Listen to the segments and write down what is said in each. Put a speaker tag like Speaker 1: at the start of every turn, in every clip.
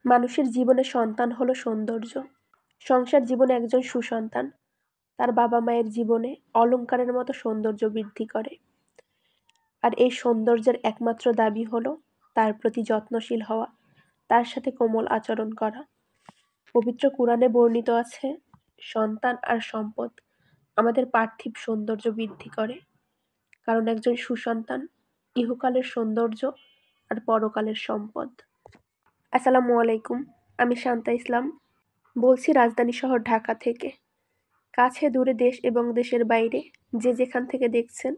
Speaker 1: মানুষের জীবনে সন্তান হলো সৌন্দর্য। সংসার জীবনে একজন সুসন্তান তার বাবা মায়ের জীবনে অলংকারের মতো সৌন্দর্য বৃদ্ধি করে। আর এই সৌন্দর্যের একমাত্র দাবি হলো তার প্রতি যত্নশীল হওয়া, তার সাথে কোমল আচরণ করা। পবিত্র কুরআনে বর্ণিত আছে, সন্তান আর সম্পদ আমাদের পার্থিব সৌন্দর্য বৃদ্ধি করে, কারণ একজন সুসন্তান ইহকালের সৌন্দর্য আর পরকালের সম্পদ। আসসালামু আলাইকুম, আমি শান্তা ইসলাম বলছি রাজধানী শহর ঢাকা থেকে। কাছে দূরে দেশ এবং দেশের বাইরে যে যেখান থেকে দেখছেন,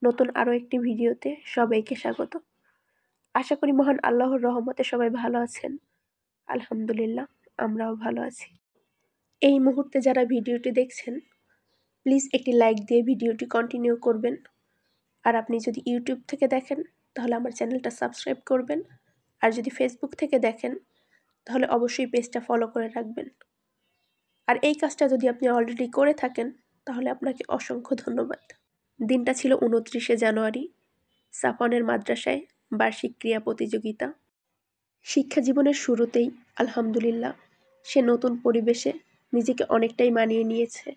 Speaker 1: নতুন আরও একটি ভিডিওতে সবাইকে স্বাগত। আশা করি মহান আল্লাহর রহমতে সবাই ভালো আছেন। আলহামদুলিল্লাহ, আমরাও ভালো আছি। এই মুহূর্তে যারা ভিডিওটি দেখছেন, প্লিজ একটি লাইক দিয়ে ভিডিওটি কন্টিনিউ করবেন। আর আপনি যদি ইউটিউব থেকে দেখেন তাহলে আমার চ্যানেলটা সাবস্ক্রাইব করবেন, আর যদি ফেসবুক থেকে দেখেন তাহলে অবশ্যই পেজটা ফলো করে রাখবেন। আর এই কাজটা যদি আপনি অলরেডি করে থাকেন তাহলে আপনাকে অসংখ্য ধন্যবাদ। দিনটা ছিল 29শে জানুয়ারি, সাফনের মাদ্রাসায় বার্ষিক ক্রীড়া প্রতিযোগিতা। শিক্ষা জীবনের শুরুতেই আলহামদুলিল্লাহ সে নতুন পরিবেশে নিজেকে অনেকটাই মানিয়ে নিয়েছে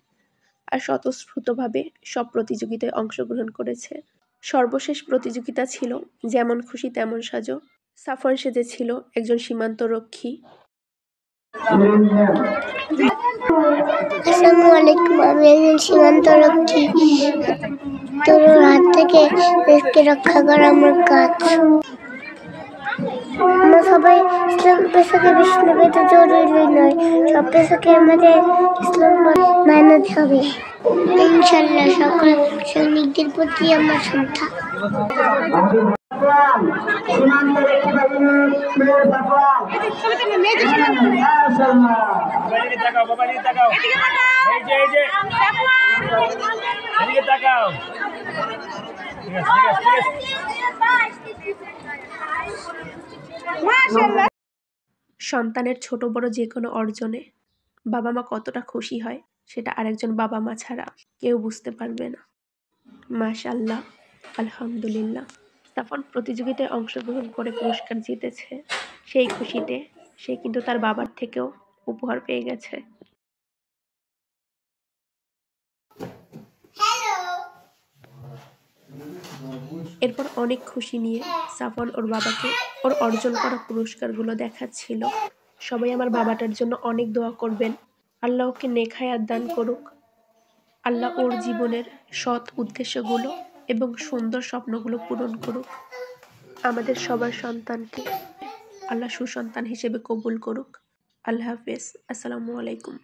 Speaker 1: আর স্বতঃস্ফূর্তভাবে সব প্রতিযোগিতায় অংশগ্রহণ করেছে। সর্বশেষ প্রতিযোগিতা ছিল যেমন খুশি তেমন সাজো। সাফন সেজেছিল একজন সীমান্তরক্ষী।
Speaker 2: আসসালামু আলাইকুম, আমি একজন সীমান্তরক্ষী। তোর হাত থেকে দেশকে রক্ষা করা আমার কাজ। আমরা সবাই ইসলাম পেশাকে বিষ্ণু পেতে জরুরি নয়, সব পেশাকে আমাদের ইসলাম মানাতে হবে। ইনশাল্লাহ সকল সৈনিকদের প্রতি আমার শ্রদ্ধা।
Speaker 1: সন্তানের ছোট বড় যে কোনো অর্জনে বাবা মা কতটা খুশি হয় সেটা আরেকজন বাবা মা ছাড়া কেউ বুঝতে পারবে না। মাশাআল্লাহ, আলহামদুলিল্লাহ। সাফন প্রতিযোগিতায় অংশগ্রহণ করে পুরস্কার জিতেছে। সেই খুশিতে সে কিন্তু তার বাবার থেকেও উপহার পেয়ে গেছে। এরপর অনেক খুশি নিয়ে সাফন ওর বাবাকে ওর অর্জন করা পুরস্কারগুলো দেখাচ্ছিল। সবাই আমার বাবাটার জন্য অনেক দোয়া করবেন, আল্লাহ ওকে নেক হায়াত দান করুক, আল্লাহ ওর জীবনের সৎ উদ্দেশ্যগুলো এবং সুন্দর স্বপ্নগুলো পূরণ করুক। আমাদের সবার সন্তানকে আল্লাহ সুসন্তান হিসেবে কবুল করুক। আল্লাহ হাফেজ, আসসালামু আলাইকুম।